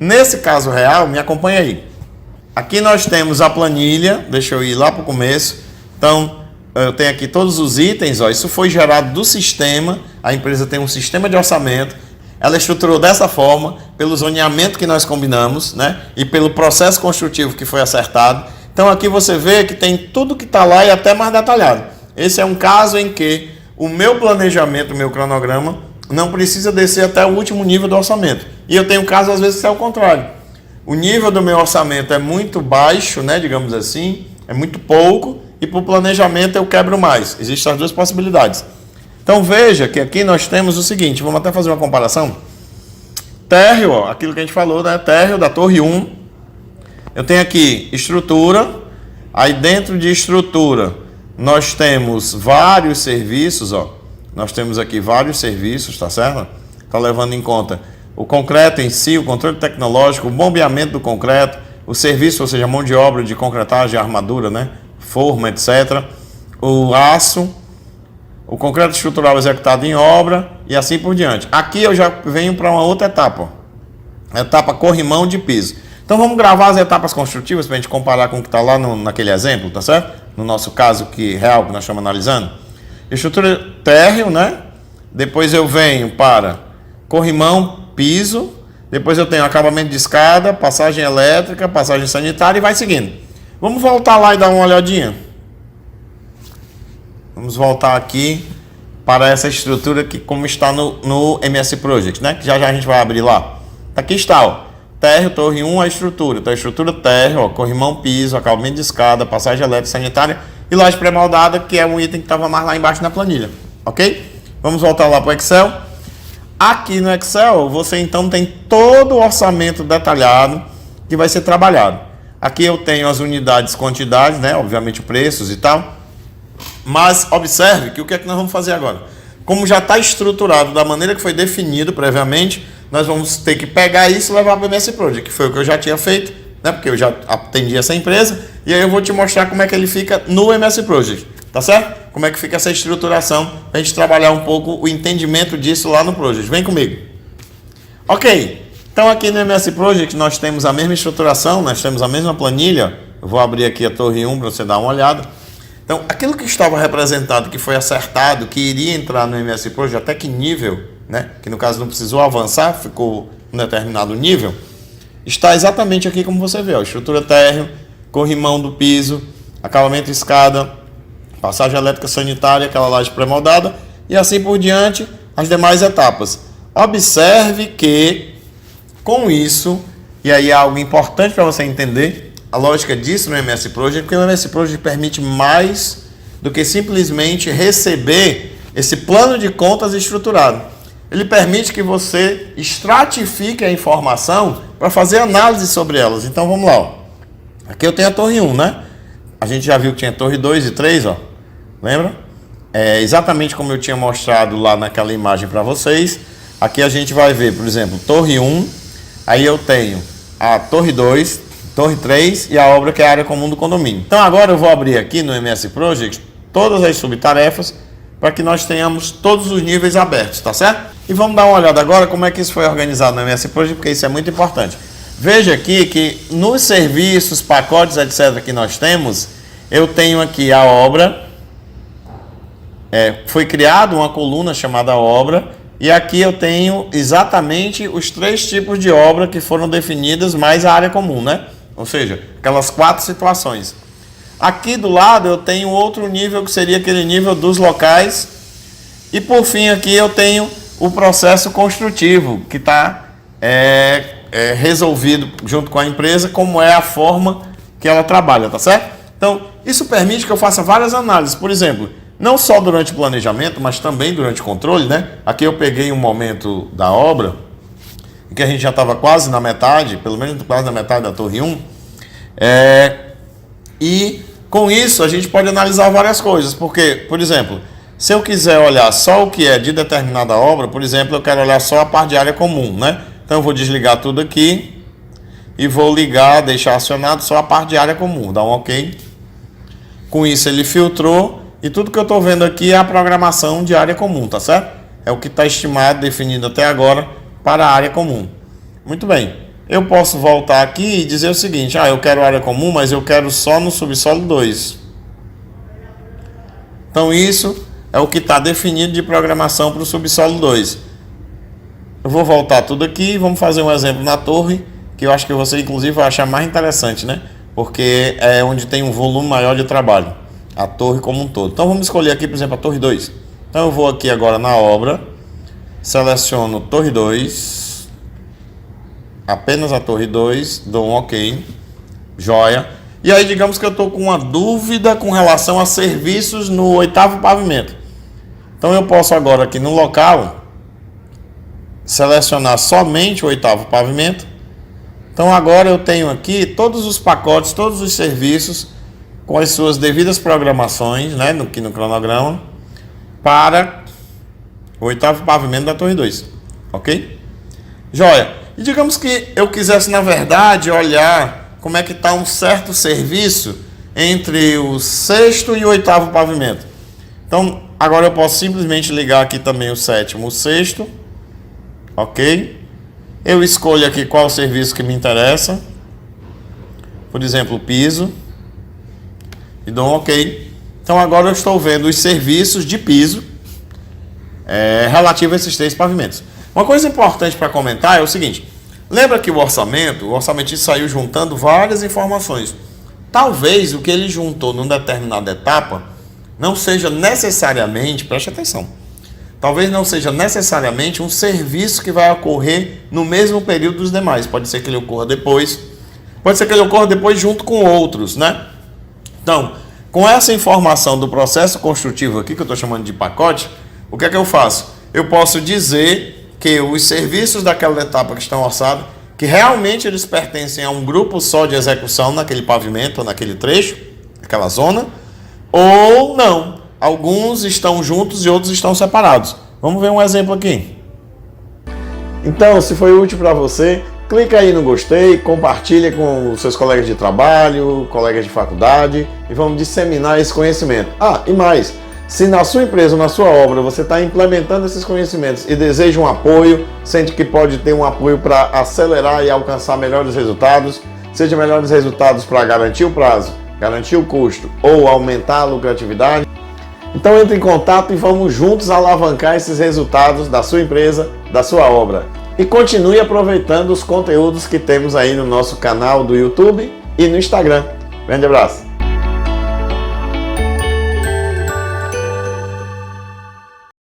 Nesse caso real, me acompanha aí. Aqui nós temos a planilha, deixa eu ir lá para o começo. Então, eu tenho aqui todos os itens, ó, isso foi gerado do sistema, a empresa tem um sistema de orçamento, ela estruturou dessa forma, pelo zoneamento que nós combinamos, né, e pelo processo construtivo que foi acertado. Então aqui você vê que tem tudo que está lá e até mais detalhado. Esse é um caso em que o meu planejamento, o meu cronograma, não precisa descer até o último nível do orçamento. E eu tenho casos às vezes que é o contrário. O nível do meu orçamento é muito baixo, né, digamos assim, é muito pouco, e para o planejamento eu quebro mais. Existem as duas possibilidades. Então veja que aqui nós temos o seguinte, vamos até fazer uma comparação. Térreo, ó, aquilo que a gente falou, né, térreo da Torre 1. Eu tenho aqui estrutura, aí dentro de estrutura nós temos vários serviços, ó. Nós temos aqui vários serviços, tá certo? Está levando em conta o concreto em si, o controle tecnológico, o bombeamento do concreto, o serviço, ou seja, a mão de obra de concretagem, armadura, né? Forma, etc. O aço, o concreto estrutural executado em obra e assim por diante. Aqui eu já venho para uma outra etapa, a etapa corrimão de piso. Então vamos gravar as etapas construtivas para a gente comparar com o que está lá naquele exemplo, tá certo? No nosso caso real que nós estamos analisando. Estrutura térreo, né? Depois eu venho para corrimão, piso. Depois eu tenho acabamento de escada, passagem elétrica, passagem sanitária e vai seguindo. Vamos voltar lá e dar uma olhadinha. Vamos voltar aqui para essa estrutura que como está no MS Project, né? Que já a gente vai abrir lá. Aqui está, ó. Térreo, torre 1, a estrutura. Então a estrutura térreo, ó, corrimão, piso, acabamento de escada, passagem elétrica, sanitária e laje pré-moldada, que é um item que estava mais lá embaixo na planilha. Ok? Vamos voltar lá para o Excel. Aqui no Excel, você então tem todo o orçamento detalhado que vai ser trabalhado. Aqui eu tenho as unidades, quantidades, né? Obviamente preços e tal. Mas observe que o que é que nós vamos fazer agora? Como já está estruturado da maneira que foi definido previamente, nós vamos ter que pegar isso e levar para o MS Project, que foi o que eu já tinha feito, né? Porque eu já atendi essa empresa, e aí eu vou te mostrar como é que ele fica no MS Project, tá certo? Como é que fica essa estruturação, para a gente trabalhar um pouco o entendimento disso lá no Project. Vem comigo. Ok, então aqui no MS Project nós temos a mesma estruturação, nós temos a mesma planilha. Eu vou abrir aqui a Torre 1 para você dar uma olhada. Então, aquilo que estava representado, que foi acertado, que iria entrar no MS Project, até que nível, né? Que no caso não precisou avançar, ficou um determinado nível, está exatamente aqui como você vê, ó, estrutura térreo, corrimão do piso, acabamento escada, passagem elétrica sanitária, aquela laje pré-moldada e assim por diante, as demais etapas. Observe que com isso, e aí é algo importante para você entender a lógica disso no MS Project, porque o MS Project permite mais do que simplesmente receber esse plano de contas estruturado. Ele permite que você estratifique a informação para fazer análise sobre elas. Então vamos lá, ó. Aqui eu tenho a Torre 1, né? A gente já viu que tinha Torre 2 e 3, ó. Lembra? É exatamente como eu tinha mostrado lá naquela imagem para vocês. Aqui a gente vai ver, por exemplo, Torre 1, aí eu tenho a Torre 2, Torre 3 e a obra que é a área comum do condomínio. Então agora eu vou abrir aqui no MS Project todas as subtarefas para que nós tenhamos todos os níveis abertos, tá certo? E vamos dar uma olhada agora como é que isso foi organizado no MS Project, porque isso é muito importante. Veja aqui que nos serviços, pacotes, etc. que nós temos, eu tenho aqui a obra, foi criada uma coluna chamada obra, e aqui eu tenho exatamente os 3 tipos de obra que foram definidas, mais a área comum, né? Ou seja, aquelas 4 situações. Aqui do lado eu tenho outro nível, que seria aquele nível dos locais. E por fim aqui eu tenho o processo construtivo, que está resolvido junto com a empresa, como é a forma que ela trabalha, tá certo? Então, isso permite que eu faça várias análises. Por exemplo, não só durante o planejamento, mas também durante o controle, né? Aqui eu peguei um momento da obra, em que a gente já estava quase na metade, pelo menos quase na metade da Torre 1, e com isso a gente pode analisar várias coisas, porque, por exemplo, se eu quiser olhar só o que é de determinada obra, por exemplo, eu quero olhar só a parte de área comum, né? Então eu vou desligar tudo aqui e vou ligar, deixar acionado só a parte de área comum, dá um OK. Com isso ele filtrou e tudo que eu estou vendo aqui é a programação de área comum, tá certo? É o que está estimado, definido até agora para a área comum. Muito bem. eu posso voltar aqui e dizer o seguinte: eu quero área comum, mas eu quero só no subsolo 2. Então isso é o que está definido de programação para o subsolo 2. Eu vou voltar tudo aqui e vamos fazer um exemplo na torre, que eu acho que você inclusive vai achar mais interessante, né? Porque é onde tem um volume maior de trabalho, a torre como um todo. Então vamos escolher aqui, por exemplo, a torre 2. Então eu vou aqui agora na obra, seleciono torre 2, apenas a torre 2, dou um OK, joia. E aí digamos que eu estou com uma dúvida com relação a serviços no 8º pavimento. Então eu posso agora aqui no local selecionar somente o 8º pavimento. Então agora eu tenho aqui todos os pacotes, todos os serviços com as suas devidas programações, né, aqui no cronograma, para o 8º pavimento da torre 2, ok? Joia. E digamos que eu quisesse, na verdade, olhar como é que está um certo serviço entre o 6º e o 8º pavimento. Então, agora eu posso simplesmente ligar aqui também o 7º e o 6º, ok? Eu escolho aqui qual o serviço que me interessa, por exemplo, o piso, e dou um OK. Então agora eu estou vendo os serviços de piso relativo a esses 3 pavimentos. Uma coisa importante para comentar é o seguinte: lembra que o orçamentista saiu juntando várias informações. Talvez o que ele juntou numa determinada etapa não seja necessariamente, preste atenção, talvez não seja necessariamente um serviço que vai ocorrer no mesmo período dos demais. Pode ser que ele ocorra depois, pode ser que ele ocorra depois junto com outros, né? Então, com essa informação do processo construtivo aqui, que eu estou chamando de pacote, o que é que eu faço? Eu posso dizer que os serviços daquela etapa que estão orçados, que realmente eles pertencem a um grupo só de execução naquele pavimento, ou naquele trecho, naquela zona, ou não. Alguns estão juntos e outros estão separados. Vamos ver um exemplo aqui. Então, se foi útil para você, clica aí no gostei, compartilha com os seus colegas de trabalho, colegas de faculdade e vamos disseminar esse conhecimento. E mais, se na sua empresa ou na sua obra você está implementando esses conhecimentos e deseja um apoio, sente que pode ter um apoio para acelerar e alcançar melhores resultados, seja melhores resultados para garantir o prazo, garantir o custo ou aumentar a lucratividade, então entre em contato e vamos juntos alavancar esses resultados da sua empresa, da sua obra. E continue aproveitando os conteúdos que temos aí no nosso canal do YouTube e no Instagram. Grande abraço!